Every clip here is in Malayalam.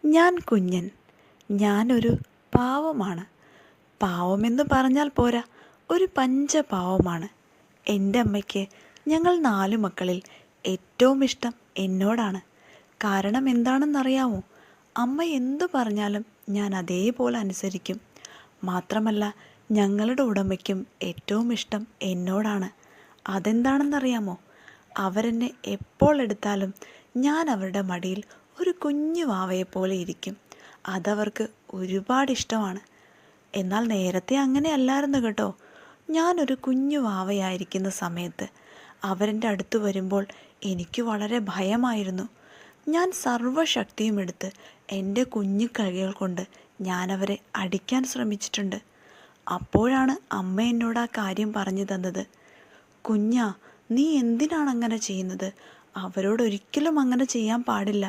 ഞാൻ കുഞ്ഞൻ. ഞാനൊരു പാവമാണ്. പാവമെന്ന് പറഞ്ഞാൽ പോരാ, ഒരു പഞ്ചപാവമാണ്. എൻ്റെ അമ്മയ്ക്ക് ഞങ്ങൾ 4 മക്കളിൽ ഏറ്റവും ഇഷ്ടം എന്നോടാണ്. കാരണം എന്താണെന്നറിയാമോ? അമ്മ എന്തു പറഞ്ഞാലും ഞാൻ അതേപോലെ അനുസരിക്കും. മാത്രമല്ല, ഞങ്ങളുടെ ഉടമയ്ക്കും ഏറ്റവും ഇഷ്ടം എന്നോടാണ്. അതെന്താണെന്നറിയാമോ? അവരെന്നെ എപ്പോൾ എടുത്താലും ഞാൻ അവരുടെ മടിയിൽ ഒരു കുഞ്ഞു വാവയെപ്പോലെ ഇരിക്കും. അതവർക്ക് ഒരുപാട് ഇഷ്ടമാണ്. എന്നാൽ നേരത്തെ അങ്ങനെ അല്ലായിരുന്നു കേട്ടോ. ഞാനൊരു കുഞ്ഞു വാവയായിരിക്കുന്ന സമയത്ത് അവരെൻ്റെ അടുത്ത് വരുമ്പോൾ എനിക്ക് വളരെ ഭയമായിരുന്നു. ഞാൻ സർവ്വശക്തിയും എടുത്ത് എൻ്റെ കുഞ്ഞു കൈകൾ കൊണ്ട് ഞാനവരെ അടിക്കാൻ ശ്രമിച്ചിട്ടുണ്ട്. അപ്പോഴാണ് അമ്മ എന്നോട് ആ കാര്യം പറഞ്ഞു തന്നത്. കുഞ്ഞാ, നീ എന്തിനാണ് അങ്ങനെ ചെയ്യുന്നത്? അവരോടൊരിക്കലും അങ്ങനെ ചെയ്യാൻ പാടില്ല.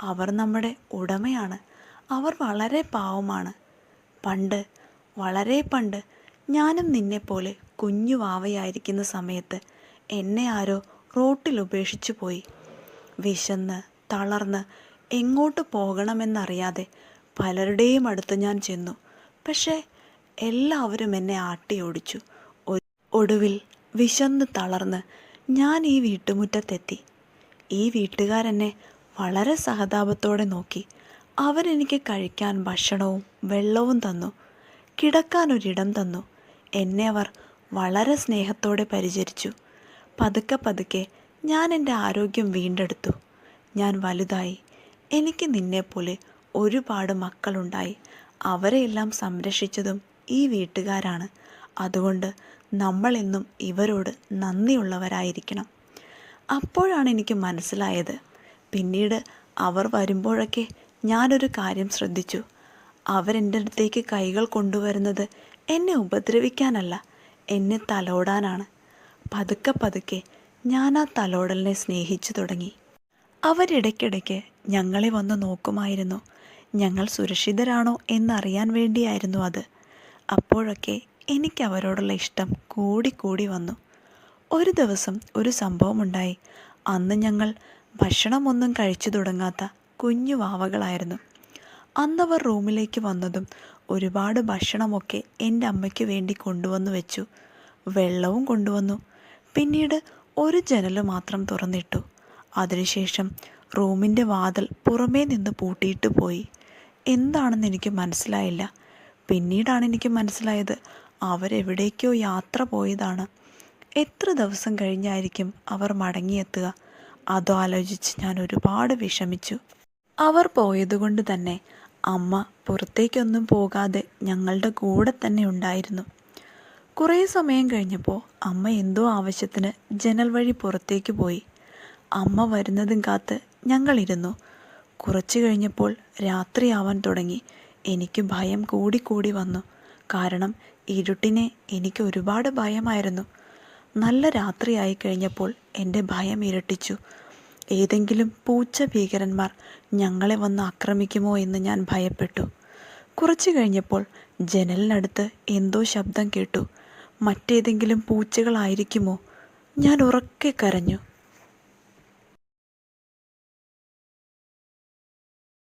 അവർ നമ്മുടെ ഉടമയാണ്. അവർ വളരെ പാവമാണ്. പണ്ട്, വളരെ പണ്ട്, ഞാനും നിന്നെപ്പോലെ കുഞ്ഞു വാവയായിരിക്കുന്ന സമയത്ത് എന്നെ ആരോ റോട്ടിൽ ഉപേക്ഷിച്ചു പോയി. വിശന്ന് തളർന്ന് എങ്ങോട്ട് പോകണമെന്നറിയാതെ പലരുടെയും അടുത്ത് ഞാൻ ചെന്നു. പക്ഷേ എല്ലാവരും എന്നെ ആട്ടിയോടിച്ചു. ഒടുവിൽ വിശന്ന് തളർന്ന് ഞാൻ ഈ വീട്ടുമുറ്റത്തെത്തി. ഈ വീട്ടുകാരെന്നെ വളരെ സഹതാപത്തോടെ നോക്കി. അവരെനിക്ക് കഴിക്കാൻ ഭക്ഷണവും വെള്ളവും തന്നു. കിടക്കാനൊരിടം തന്നു. എന്നെ അവർ വളരെ സ്നേഹത്തോടെ പരിചരിച്ചു. പതുക്കെ പതുക്കെ ഞാൻ എൻ്റെ ആരോഗ്യം വീണ്ടെടുത്തു. ഞാൻ വലുതായി. എനിക്ക് നിന്നെപ്പോലെ ഒരുപാട് മക്കളുണ്ടായി. അവരെയെല്ലാം സംരക്ഷിച്ചതും ഈ വീട്ടുകാരാണ്. അതുകൊണ്ട് നമ്മളെന്നും ഇവരോട് നന്ദിയുള്ളവരായിരിക്കണം. അപ്പോഴാണ് എനിക്ക് മനസ്സിലായത്. പിന്നീട് അവർ വരുമ്പോഴൊക്കെ ഞാനൊരു കാര്യം ശ്രദ്ധിച്ചു. അവരെൻ്റെ അടുത്തേക്ക് കൈകൾ കൊണ്ടുവരുന്നത് എന്നെ ഉപദ്രവിക്കാനല്ല, എന്നെ തലോടാനാണ്. പതുക്കെ പതുക്കെ ഞാൻ ആ തലോടലിനെ സ്നേഹിച്ചു തുടങ്ങി. അവരിടയ്ക്കിടയ്ക്ക് ഞങ്ങളെ വന്ന് നോക്കുമായിരുന്നു. ഞങ്ങൾ സുരക്ഷിതരാണോ എന്നറിയാൻ വേണ്ടിയായിരുന്നു അത്. അപ്പോഴൊക്കെ എനിക്ക് അവരോടുള്ള ഇഷ്ടം കൂടി വന്നു. ഒരു ദിവസം ഒരു സംഭവമുണ്ടായി. അന്ന് ഞങ്ങൾ ഭക്ഷണമൊന്നും കഴിച്ചു തുടങ്ങാത്ത കുഞ്ഞു വാവകളായിരുന്നു. അന്നവർ റൂമിലേക്ക് വന്നതും ഒരുപാട് ഭക്ഷണമൊക്കെ എൻ്റെ അമ്മയ്ക്ക് വേണ്ടി കൊണ്ടുവന്നു വെച്ചു. വെള്ളവും കൊണ്ടുവന്നു. പിന്നീട് ഒരു ജനൽ മാത്രം തുറന്നിട്ടു. അതിനുശേഷം റൂമിൻ്റെ വാതിൽ പുറമേ നിന്ന് പൂട്ടിയിട്ട് പോയി. എന്താണെന്ന് എനിക്ക് മനസ്സിലായില്ല. പിന്നീടാണ് എനിക്ക് മനസ്സിലായത് അവരെവിടേക്കോ യാത്ര പോയതാണ്. എത്ര ദിവസം കഴിഞ്ഞായിരിക്കും അവർ മടങ്ങിയെത്തുക? അതോ ആലോചിച്ച് ഞാൻ ഒരുപാട് വിഷമിച്ചു. അവർ പോയതുകൊണ്ട് തന്നെ അമ്മ പുറത്തേക്കൊന്നും പോകാതെ ഞങ്ങളുടെ കൂടെ തന്നെ ഉണ്ടായിരുന്നു. കുറേ സമയം കഴിഞ്ഞപ്പോൾ അമ്മ എന്തോ ആവശ്യത്തിന് ജനൽ വഴി പുറത്തേക്ക് പോയി. അമ്മ വരുന്നതും കാത്ത് ഞങ്ങളിരുന്നു. കുറച്ചു കഴിഞ്ഞപ്പോൾ രാത്രിയാവാൻ തുടങ്ങി. എനിക്ക് ഭയം കൂടി വന്നു. കാരണം ഇരുട്ടിനെ എനിക്ക് ഒരുപാട് ഭയമായിരുന്നു. നല്ല രാത്രിയായി കഴിഞ്ഞപ്പോൾ എൻ്റെ ഭയം ഇരട്ടിച്ചു. ഏതെങ്കിലും പൂച്ച ഭീകരന്മാർ ഞങ്ങളെ വന്ന് ആക്രമിക്കുമോ എന്ന് ഞാൻ ഭയപ്പെട്ടു. കുറച്ചു കഴിഞ്ഞപ്പോൾ ജനലിനടുത്ത് എന്തോ ശബ്ദം കേട്ടു. മറ്റേതെങ്കിലും പൂച്ചകളായിരിക്കുമോ? ഞാൻ ഉറക്കെ കരഞ്ഞു.